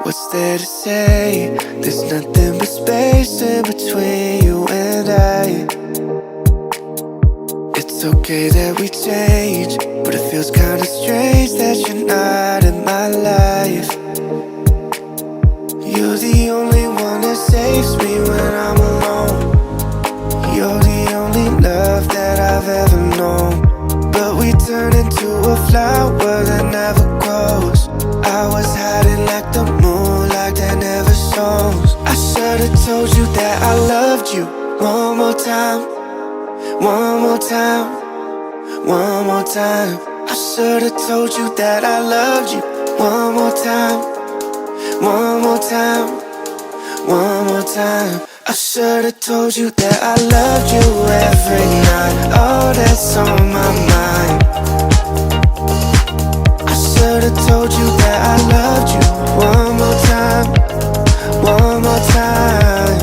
What's there to say? There's nothing but space in between you and I. It's okay that we change, but it feels kinda strange that you're not in my life. You're the only one that saves me when I'm alone. You're the only love that I've ever known. But we turn into a flower that never grows. I was hiding like the moonlight that never shows. I should've told you that I loved you. One more time, one more time, one more time. I should've told you that I loved you. One more time, one more time, one more time. I should've told you that I loved you every night. Oh, that's on my mind. I should've told you that I loved you. One more time, one more time.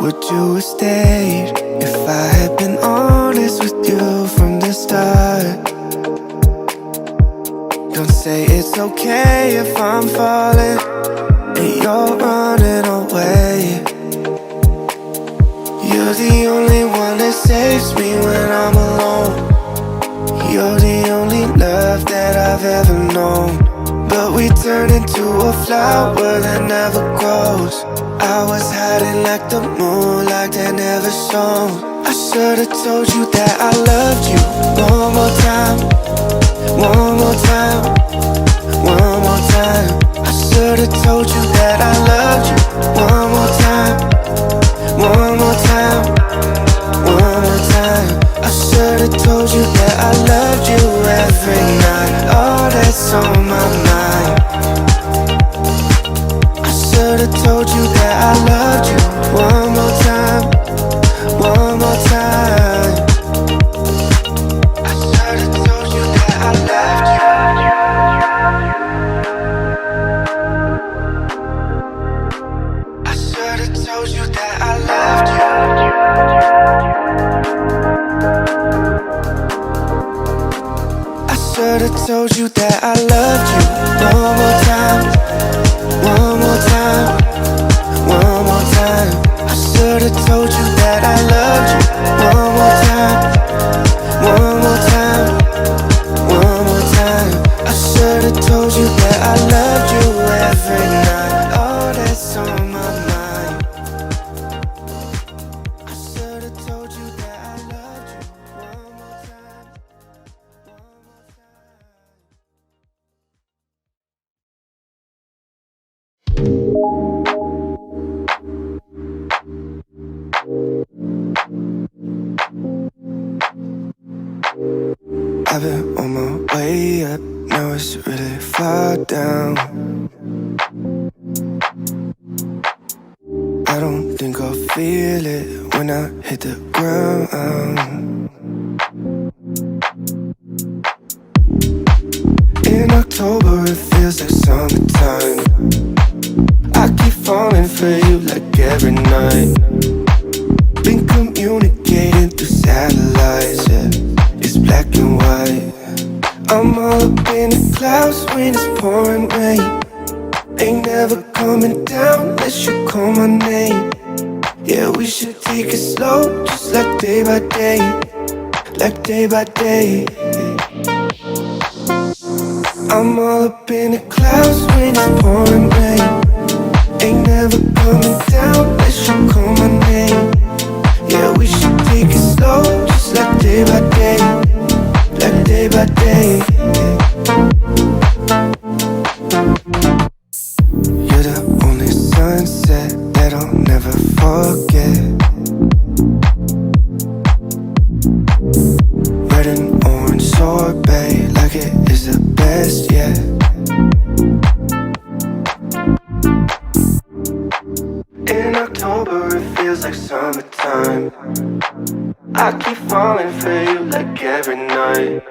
Would you have stayed if I had been honest with you from the start? Don't say it's okay if I'm falling and you're running away. You're the only one that saves me when I'm alone. You're the only love that I've ever known. But we turn into a flower that never grows. I was hiding like the moonlight that never shone. I should've told you that I loved you. One more time, one more time, one more time. I should've told you that I loved you. One more time, one more time, one more time. I should've told you that I loved you every night. Oh, that's on my mind. I should've told you that I loved you. One more time, one more time. I should've told you that I loved you. I should've told you that I loved you. I should've told you that I loved you. One more time, one more time, one more time. I should've told you that I loved you. One more time, one more time, one more time. I should've told you that I loved you every night. Oh, that's on my mind. I should've told you that I loved you. One more time, one more time. I've been on my way up, now it's really far down. I don't think I'll feel it when I hit the ground. In October it feels like summertime. I keep falling for you like every night. Been communicating through satellites, yeah. It's black and white. I'm all up in the clouds when it's pouring rain. Ain't never coming down unless you call my name. Yeah, we should take it slow, just like day by day, like day by day. I'm all up in the clouds when it's pouring rain. Ain't never coming down unless you call my name. Yeah, we should take it slow, just like day by day, like day by day. You're the only sunset that I'll never forget. Red and orange sorbet, like it is the best yet. In October it feels like summertime. I keep falling for you like every night.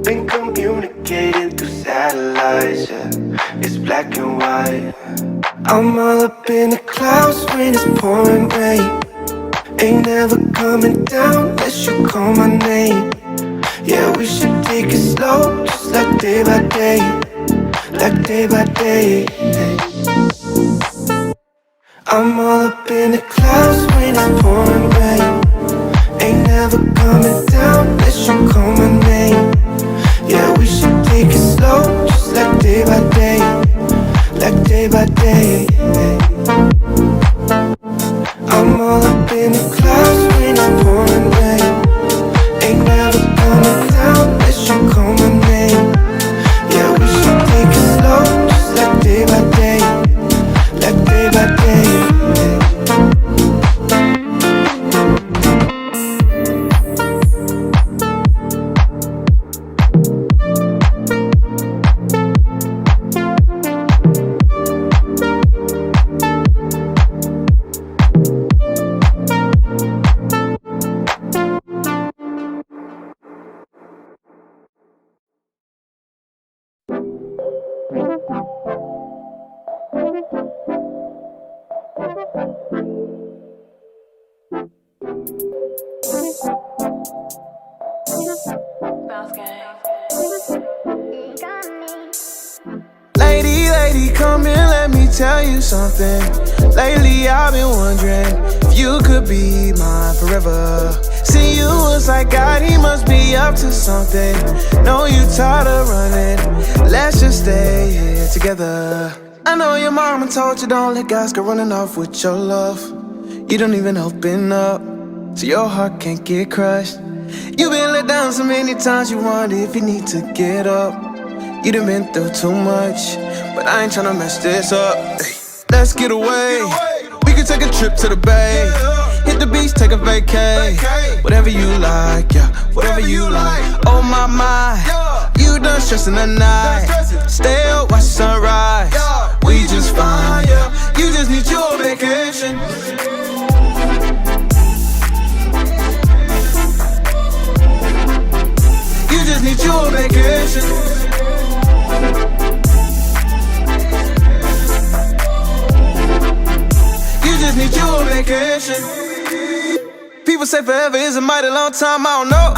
Been communicating through satellites, yeah. It's black and white. I'm all up in the clouds when it's pouring rain. Ain't never coming down unless you call my name. Yeah, we should take it slow, just like day by day. Like day by day. I'm all up in the clouds when it's pouring rain. Ain't never coming down unless you call my name. Yeah, we should take it slow, just like day by day. Like day by day. I'm all up in the clouds when it's pouring rain. Ain't never coming down unless you call my name. Yeah, we should take it slow, just like day by day. Like day by day. Lady, come here, let me tell you something. Lately I've been wondering if you could be mine forever. See, you was like God, he must be up to something. Know you tired of running, let's just stay here together. I know your mama told you don't let guys go running off with your love. You don't even open up, so your heart can't get crushed. You've been let down so many times, you wonder if you need to get up. You done been through too much, but I ain't tryna mess this up. Let's get away. We can take a trip to the bay. Hit the beach, take a vacay. Whatever you like, yeah, whatever you like. Oh my, you done stressing the night. Stay up, watch the sunrise. We just fine, yeah. You just need your vacation. You just need your vacation. You just need your vacation. People say forever is a mighty long time, I don't know.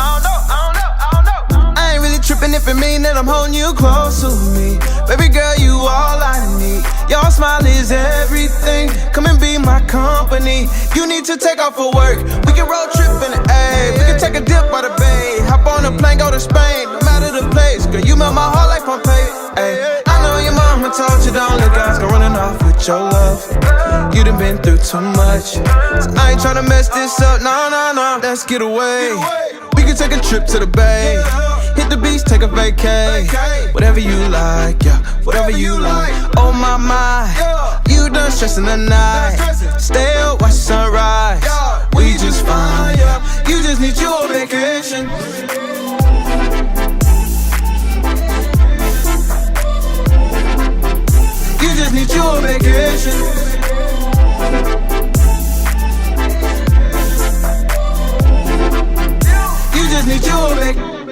I ain't really tripping if it mean that I'm holding you close to me. Baby girl, you all I need. Your smile is everything. Come and be my company. You need to take off for work. We can road trip in the A. We can take a dip by the bay. Hop on a plane, go to Spain. No matter the place, girl, you melt my heart like Pompeii. I know your mama told you don't let guys go running off with your love. You done been through too much, so I ain't tryna mess this up. No, let's get away. We can take a trip to the bay. Hit the beach, take a vacay. Whatever you like, yeah, whatever you like. Oh my, you done stressing the night. Stay up, watch the sunrise. We just fine, yeah. You just need your vacation. You just need your vacation. You just need your vacation,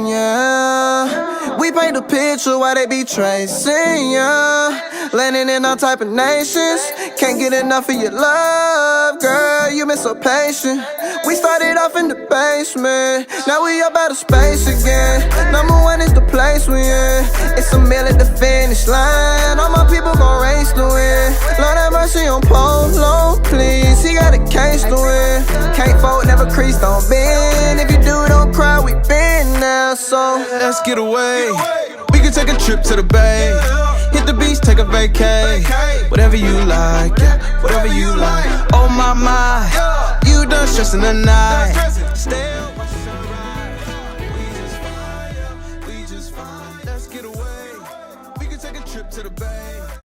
yeah. We paint the picture while they be tracing, yeah. Landing in all type of nations. Can't get enough of your love, girl. You been so patient. We started off in the basement. Now we up out of space again. Number one is the place we in. It's a meal at the finish line. All my people gon' race to win. Lord have mercy on Polo, please. He got a case to win. Can't fold, never crease, don't bend. If you do, don't cry, we been now. So let's get away. We can take a trip to the bay. Hit the beach, take a vacay. Whatever you like, yeah, whatever you like. Oh my, you done stressing the night. Stay